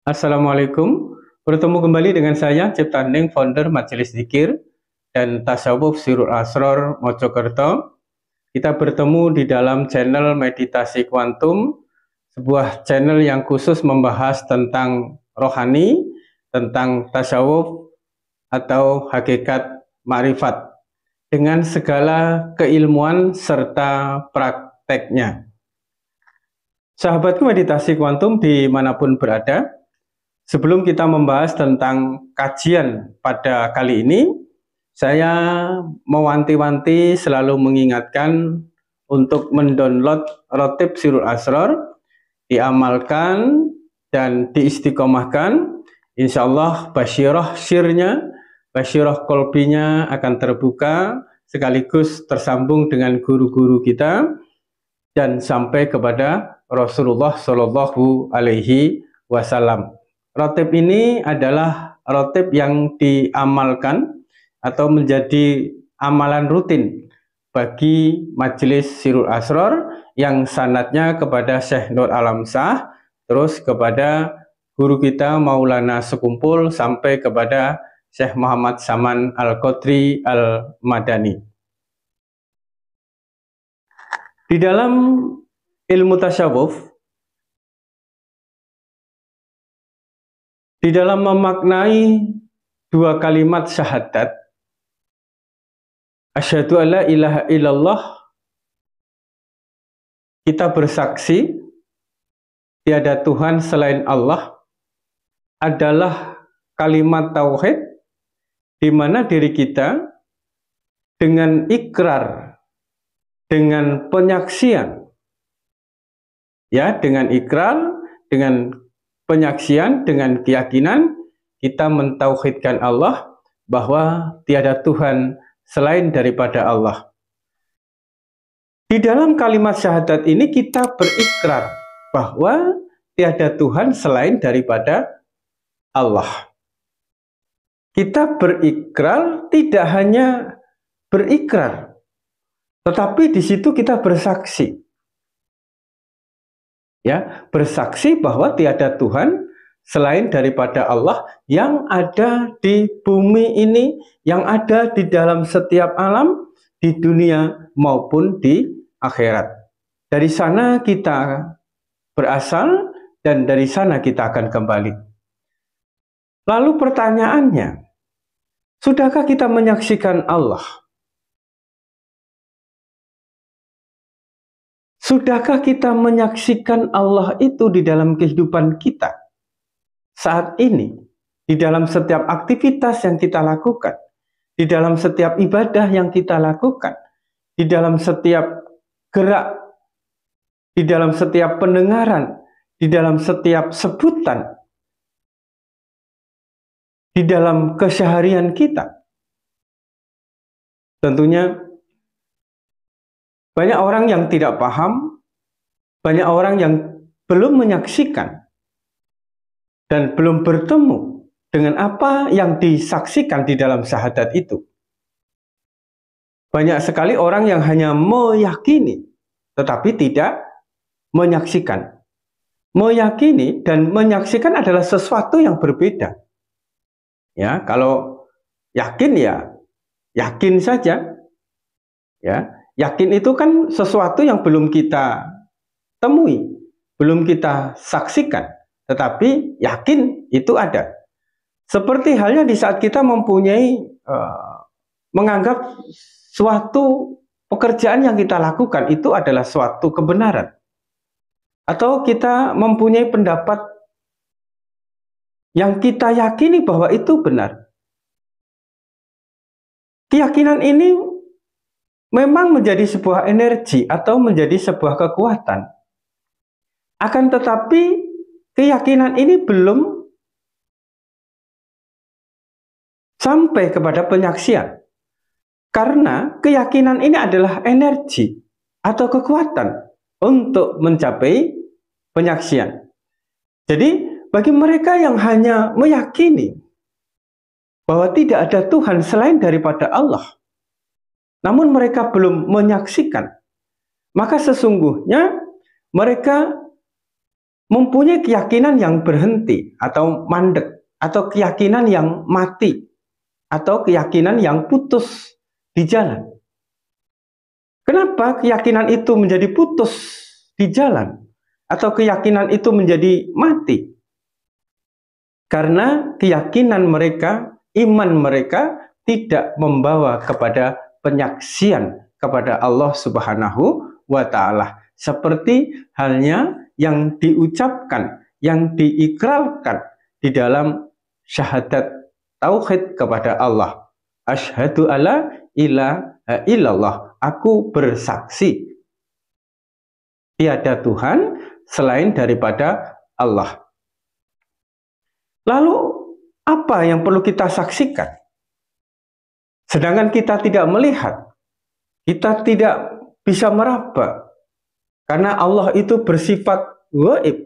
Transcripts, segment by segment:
Assalamualaikum, bertemu kembali dengan saya Cipta Hening, founder Majelis Dzikir dan Tasawuf Sirul Asror Mojokerto. Kita bertemu di dalam channel Meditasi Kuantum, sebuah channel yang khusus membahas tentang rohani, tentang tasawuf atau hakikat ma'rifat dengan segala keilmuan serta prakteknya. Sahabatku Meditasi Kuantum dimanapun berada, sebelum kita membahas tentang kajian pada kali ini, saya mewanti-wanti selalu mengingatkan untuk mendownload Rotib Sirul Asror, diamalkan dan diistiqomahkan. Insya Allah basyirah sirnya, basyirah kolbinya akan terbuka, sekaligus tersambung dengan guru-guru kita dan sampai kepada Rasulullah Shallallahu Alaihi Wasallam. Rotib ini adalah rotib yang diamalkan atau menjadi amalan rutin bagi Majelis Sirul Asror yang sanadnya kepada Syekh Nur Alam Shah, terus kepada guru kita Maulana Sekumpul sampai kepada Syekh Muhammad Saman Al-Qadri Al-Madani. Di dalam ilmu tasawuf, di dalam memaknai dua kalimat syahadat, asyhadu alla ilaha illallah, kita bersaksi tiada Tuhan selain Allah, adalah kalimat tauhid di mana diri kita dengan ikrar, dengan penyaksian, ya, dengan ikrar, dengan penyaksian, dengan keyakinan kita mentauhidkan Allah bahwa tiada Tuhan selain daripada Allah. Di dalam kalimat syahadat ini kita berikrar bahwa tiada Tuhan selain daripada Allah. Kita berikrar tidak hanya berikrar, tetapi di situ kita bersaksi. Ya, bersaksi bahwa tiada Tuhan selain daripada Allah yang ada di bumi ini, yang ada di dalam setiap alam, di dunia maupun di akhirat. Dari sana kita berasal dan dari sana kita akan kembali. Lalu pertanyaannya, sudahkah kita menyaksikan Allah? Sudahkah kita menyaksikan Allah itu di dalam kehidupan kita saat ini, di dalam setiap aktivitas yang kita lakukan, di dalam setiap ibadah yang kita lakukan, di dalam setiap gerak, di dalam setiap pendengaran, di dalam setiap sebutan, di dalam keseharian kita? Tentunya banyak orang yang tidak paham, banyak orang yang belum menyaksikan dan belum bertemu dengan apa yang disaksikan di dalam syahadat itu. Banyak sekali orang yang hanya meyakini tetapi tidak menyaksikan. Meyakini dan menyaksikan adalah sesuatu yang berbeda. Ya, kalau yakin ya yakin saja. Ya, yakin itu kan sesuatu yang belum kita temui, belum kita saksikan, tetapi yakin itu ada. Seperti halnya di saat kita mempunyai menganggap suatu pekerjaan yang kita lakukan itu adalah suatu kebenaran, atau kita mempunyai pendapat yang kita yakini bahwa itu benar. Keyakinan ini memang menjadi sebuah energi atau menjadi sebuah kekuatan. Akan tetapi keyakinan ini belum sampai kepada penyaksian. Karena keyakinan ini adalah energi atau kekuatan untuk mencapai penyaksian. Jadi bagi mereka yang hanya meyakini bahwa tidak ada Tuhan selain daripada Allah, namun mereka belum menyaksikan, maka sesungguhnya mereka mempunyai keyakinan yang berhenti atau mandek, atau keyakinan yang mati, atau keyakinan yang putus di jalan. Kenapa keyakinan itu menjadi putus di jalan, atau keyakinan itu menjadi mati? Karena keyakinan mereka, iman mereka tidak membawa kepada penyaksian kepada Allah Subhanahu wa Ta'ala, seperti halnya yang diucapkan, yang diikrarkan di dalam syahadat tauhid kepada Allah. Asyhadu alla ilaha illallah, aku bersaksi tiada Tuhan selain daripada Allah. Lalu apa yang perlu kita saksikan? Sedangkan kita tidak melihat, kita tidak bisa meraba, karena Allah itu bersifat gaib.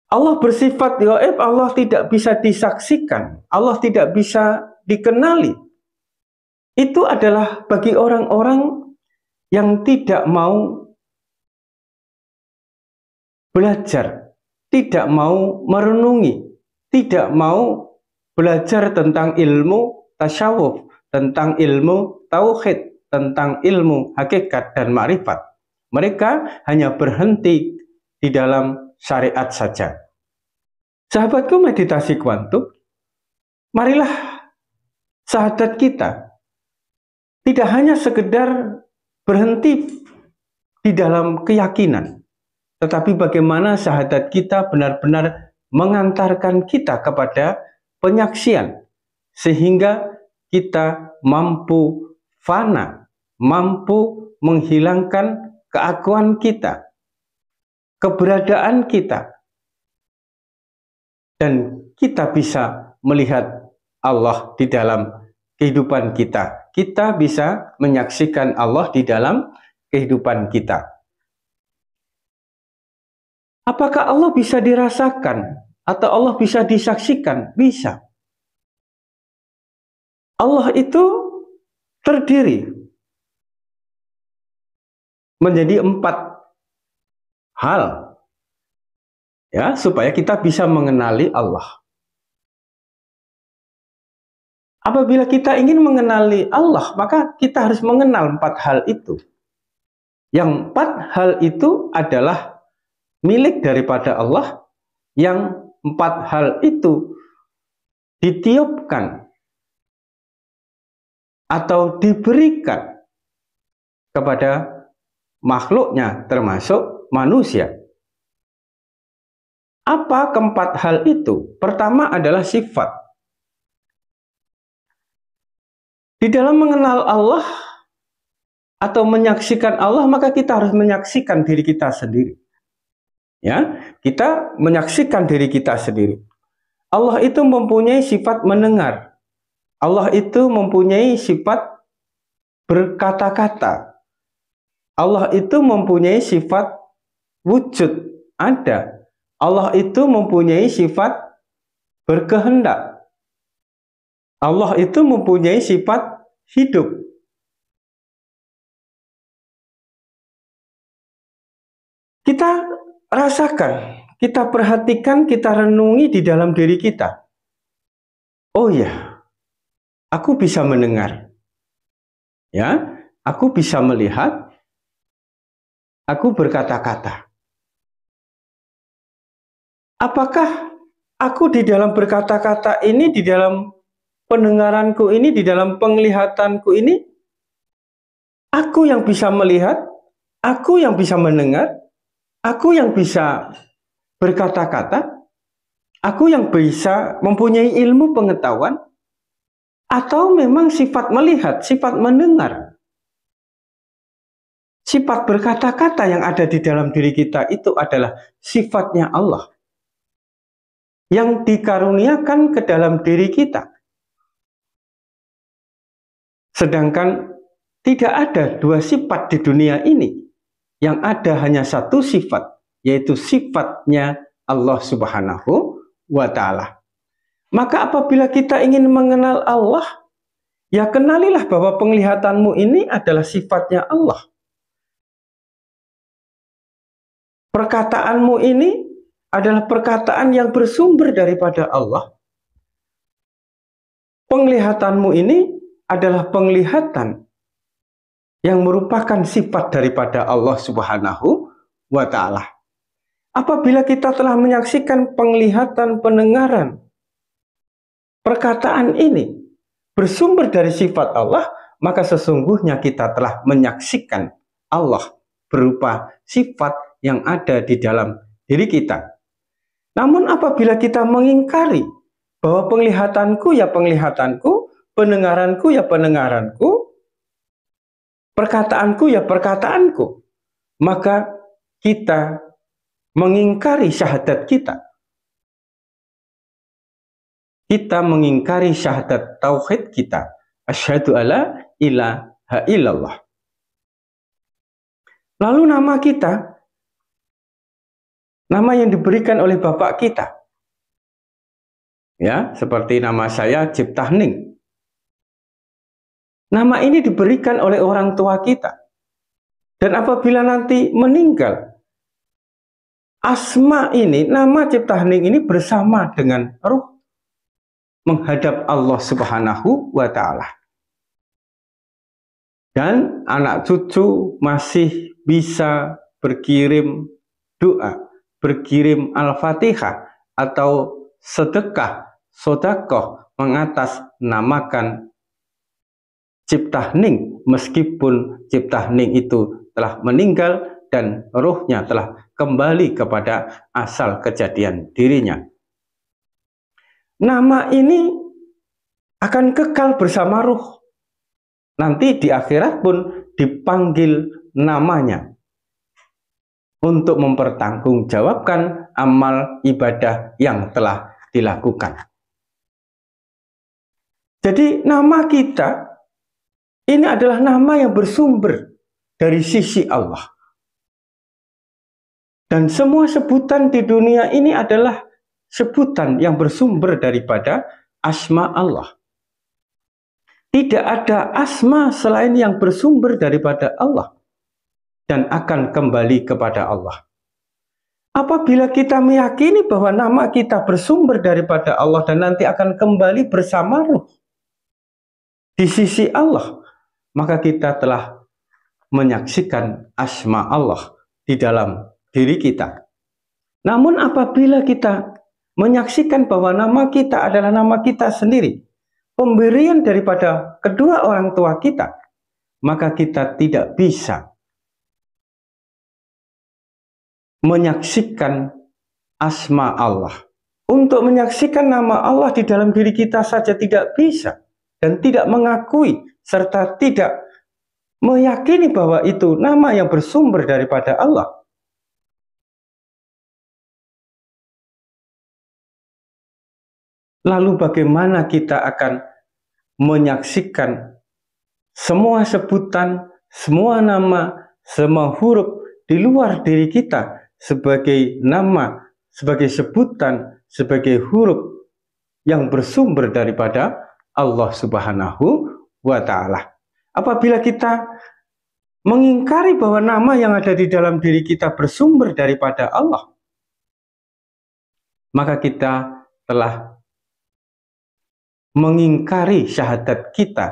Allah bersifat gaib, Allah tidak bisa disaksikan, Allah tidak bisa dikenali. Itu adalah bagi orang-orang yang tidak mau belajar, tidak mau merenungi, tidak mau belajar tentang ilmu tasyawuf, tentang ilmu tauhid, tentang ilmu hakikat dan ma'rifat. Mereka hanya berhenti di dalam syariat saja. Sahabatku meditasi kuantum, marilah syahadat kita tidak hanya sekedar berhenti di dalam keyakinan, tetapi bagaimana syahadat kita benar-benar mengantarkan kita kepada penyaksian, sehingga kita mampu fana, mampu menghilangkan keakuan kita, keberadaan kita, dan kita bisa melihat Allah di dalam kehidupan kita. Kita bisa menyaksikan Allah di dalam kehidupan kita. Apakah Allah bisa dirasakan atau Allah bisa disaksikan? Bisa. Allah itu terdiri menjadi 4 hal, ya, supaya kita bisa mengenali Allah. Apabila kita ingin mengenali Allah, maka kita harus mengenal 4 hal itu. Yang 4 hal itu adalah milik daripada Allah, yang 4 hal itu ditiupkan atau diberikan kepada makhluknya, termasuk manusia. Apa keempat hal itu? Pertama adalah sifat. Di dalam mengenal Allah atau menyaksikan Allah, maka kita harus menyaksikan diri kita sendiri. Ya, kita menyaksikan diri kita sendiri. Allah itu mempunyai sifat mendengar. Allah itu mempunyai sifat berkata-kata. Allah itu mempunyai sifat wujud, ada. Allah itu mempunyai sifat berkehendak. Allah itu mempunyai sifat hidup. Kita rasakan, kita perhatikan, kita renungi di dalam diri kita. Oh ya, aku bisa mendengar. Ya, aku bisa melihat. Aku berkata-kata. Apakah aku di dalam berkata-kata ini, di dalam pendengaranku ini, di dalam penglihatanku ini, aku yang bisa melihat, aku yang bisa mendengar, aku yang bisa berkata-kata, aku yang bisa mempunyai ilmu pengetahuan, atau memang sifat melihat, sifat mendengar, sifat berkata-kata yang ada di dalam diri kita itu adalah sifatnya Allah yang dikaruniakan ke dalam diri kita. Sedangkan tidak ada 2 sifat di dunia ini. Yang ada hanya 1 sifat, yaitu sifatnya Allah Subhanahu wa Ta'ala. Maka apabila kita ingin mengenal Allah, Ya kenalilah bahwa penglihatanmu ini adalah sifatnya Allah. Perkataanmu ini adalah perkataan yang bersumber daripada Allah. Penglihatanmu ini adalah penglihatan yang merupakan sifat daripada Allah Subhanahu wa Ta'ala. Apabila kita telah menyaksikan penglihatan, pendengaran, perkataan ini bersumber dari sifat Allah, maka sesungguhnya kita telah menyaksikan Allah berupa sifat yang ada di dalam diri kita. Namun apabila kita mengingkari bahwa penglihatanku ya penglihatanku, pendengaranku ya pendengaranku, perkataanku ya perkataanku, maka kita mengingkari syahadat kita. Kita mengingkari syahadat tauhid kita. Asyhadu alla ilaha illallah. Lalu nama kita, nama yang diberikan oleh bapak kita, ya, seperti nama saya Ciptahning. Nama ini diberikan oleh orang tua kita. Dan apabila nanti meninggal, asma ini, nama Ciptahning ini bersama dengan ruh menghadap Allah Subhanahu wa Ta'ala. Dan anak cucu masih bisa berkirim doa, berkirim Al-Fatihah atau sedekah, sodakoh mengatasnamakan Ciptahning, meskipun Ciptahning itu telah meninggal dan ruhnya telah kembali kepada asal kejadian dirinya. Nama ini akan kekal bersama ruh. Nanti di akhirat pun dipanggil namanya untuk mempertanggungjawabkan amal ibadah yang telah dilakukan. Jadi nama kita ini adalah nama yang bersumber dari sisi Allah. Dan semua sebutan di dunia ini adalah sebutan yang bersumber daripada asma Allah. Tidak ada asma selain yang bersumber daripada Allah dan akan kembali kepada Allah. Apabila kita meyakini bahwa nama kita bersumber daripada Allah dan nanti akan kembali bersama ruh di sisi Allah, maka kita telah menyaksikan asma Allah di dalam diri kita. Namun apabila kita menyaksikan bahwa nama kita adalah nama kita sendiri, pemberian daripada kedua orang tua kita, maka kita tidak bisa menyaksikan asma Allah. Untuk menyaksikan nama Allah di dalam diri kita saja tidak bisa, dan tidak mengakui serta tidak meyakini bahwa itu nama yang bersumber daripada Allah. Lalu bagaimana kita akan menyaksikan semua sebutan, semua nama, semua huruf di luar diri kita sebagai nama, sebagai sebutan, sebagai huruf yang bersumber daripada Allah Subhanahu wa Ta'ala. Apabila kita mengingkari bahwa nama yang ada di dalam diri kita bersumber daripada Allah, maka kita telah mengingkari syahadat kita,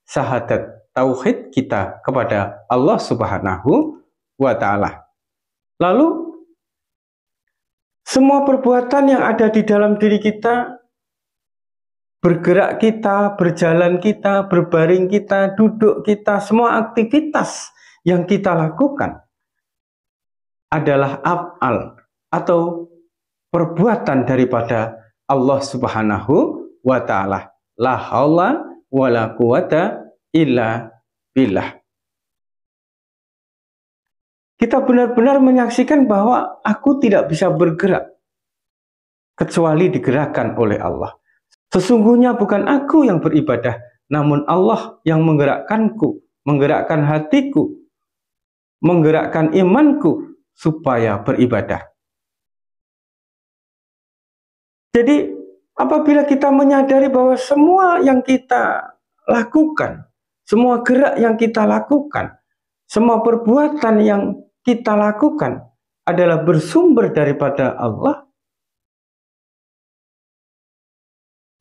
syahadat tauhid kita kepada Allah Subhanahu wa Ta'ala. Lalu semua perbuatan yang ada di dalam diri kita, bergerak kita, berjalan kita, berbaring kita, duduk kita, semua aktivitas yang kita lakukan adalah af'al atau perbuatan daripada Allah Subhanahu wa Ta'ala. La haula wa la quwata illa billah. Kita benar-benar menyaksikan bahwa aku tidak bisa bergerak kecuali digerakkan oleh Allah. Sesungguhnya bukan aku yang beribadah, namun Allah yang menggerakkanku, menggerakkan hatiku, menggerakkan imanku supaya beribadah. Jadi apabila kita menyadari bahwa semua yang kita lakukan, semua gerak yang kita lakukan, semua perbuatan yang kita lakukan adalah bersumber daripada Allah,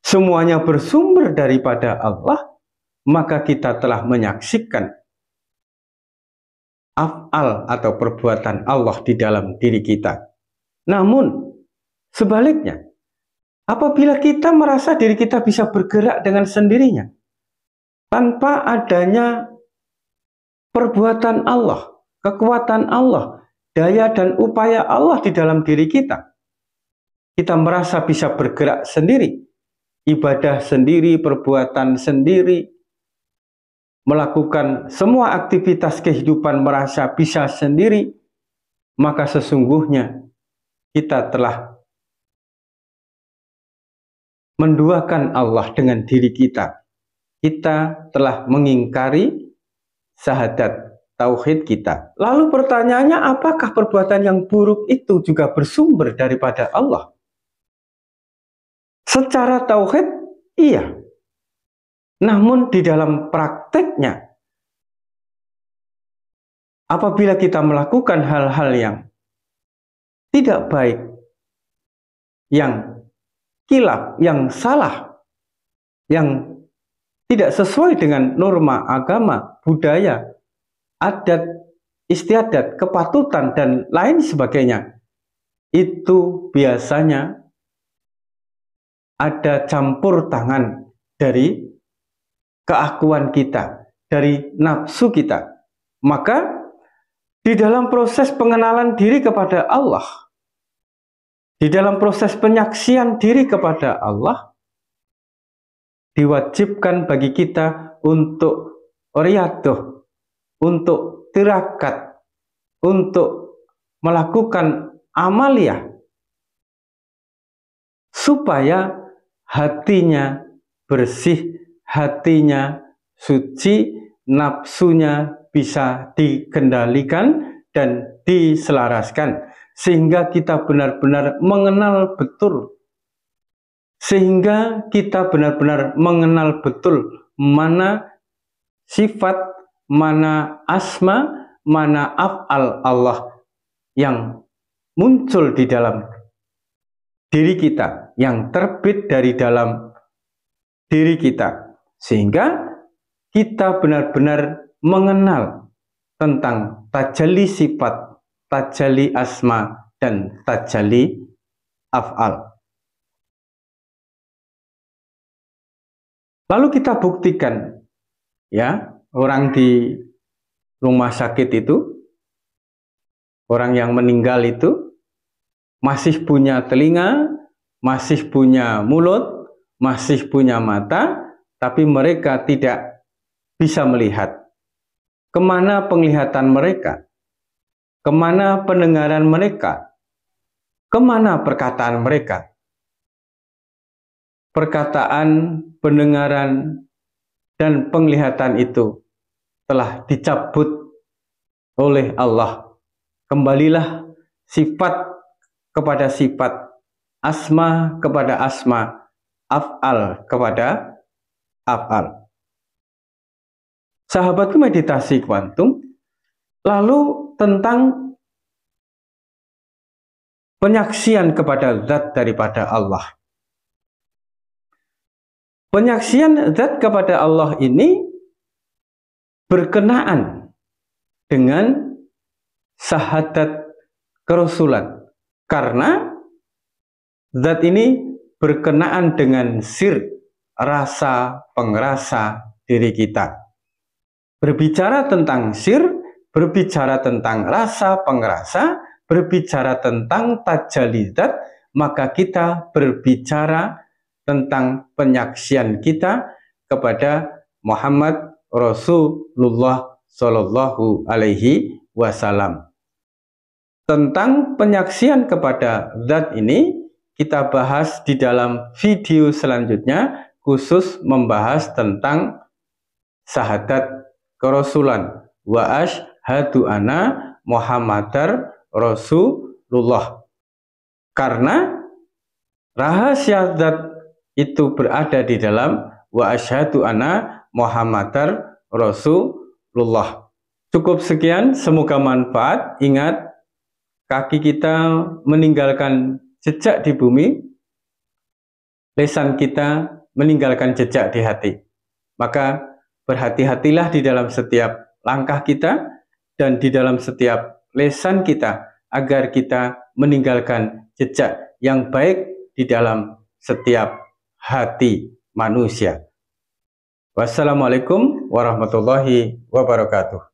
semuanya bersumber daripada Allah, maka kita telah menyaksikan af'al atau perbuatan Allah di dalam diri kita. Namun sebaliknya, apabila kita merasa diri kita bisa bergerak dengan sendirinya tanpa adanya perbuatan Allah, kekuatan Allah, daya dan upaya Allah di dalam diri kita, kita merasa bisa bergerak sendiri, ibadah sendiri, perbuatan sendiri, melakukan semua aktivitas kehidupan merasa bisa sendiri, maka sesungguhnya kita telah menduakan Allah dengan diri kita. Kita telah mengingkari syahadat tauhid kita. Lalu pertanyaannya, apakah perbuatan yang buruk itu juga bersumber daripada Allah? Secara tauhid, iya. Namun di dalam prakteknya, apabila kita melakukan hal-hal yang tidak baik, yang khilaf, yang salah, yang tidak sesuai dengan norma agama, budaya, adat, istiadat, kepatutan, dan lain sebagainya, itu biasanya ada campur tangan dari keakuan kita, dari nafsu kita. Maka di dalam proses pengenalan diri kepada Allah, di dalam proses penyaksian diri kepada Allah, diwajibkan bagi kita untuk riyadah, untuk tirakat, untuk melakukan amaliyah, supaya hatinya bersih, hatinya suci, nafsunya bisa dikendalikan dan diselaraskan, sehingga kita benar-benar mengenal betul, sehingga kita benar-benar mengenal betul mana sifat, mana asma, mana af'al Allah yang muncul di dalam diri kita, yang terbit dari dalam diri kita, sehingga kita benar-benar mengenal tentang tajalli sifat, tajalli asma, dan tajalli af'al. Lalu kita buktikan, ya, orang di rumah sakit itu, orang yang meninggal itu masih punya telinga, masih punya mulut, masih punya mata, tapi mereka tidak bisa melihat. Kemana penglihatan mereka? Kemana pendengaran mereka? Kemana perkataan mereka? Perkataan, pendengaran, dan penglihatan itu telah dicabut oleh Allah. Kembalilah sifat kepada sifat, asma kepada asma, af'al kepada af'al. Sahabatku meditasi kuantum, lalu tentang penyaksian kepada zat daripada Allah. Penyaksian zat kepada Allah ini berkenaan dengan syahadat kerasulan, karena zat ini berkenaan dengan sir, rasa pengerasa diri kita. Berbicara tentang sir, berbicara tentang rasa pengerasa, berbicara tentang tajalli zat, maka kita berbicara tentang penyaksian kita kepada Muhammad Rasulullah Shallallahu Alaihi Wasallam. Tentang penyaksian kepada zat ini kita bahas di dalam video selanjutnya, khusus membahas tentang syahadat kerasulan, wa asyhadu anna Muhammadar Rasulullah. Karena rahasia zat itu berada di dalam wa asyhadu anna Muhammadar Rasulullah. Cukup sekian, semoga manfaat. Ingat, kaki kita meninggalkan jejak di bumi, lisan kita meninggalkan jejak di hati. Maka berhati-hatilah di dalam setiap langkah kita dan di dalam setiap lisan kita, agar kita meninggalkan jejak yang baik di dalam setiap hati manusia. Wassalamualaikum warahmatullahi wabarakatuh.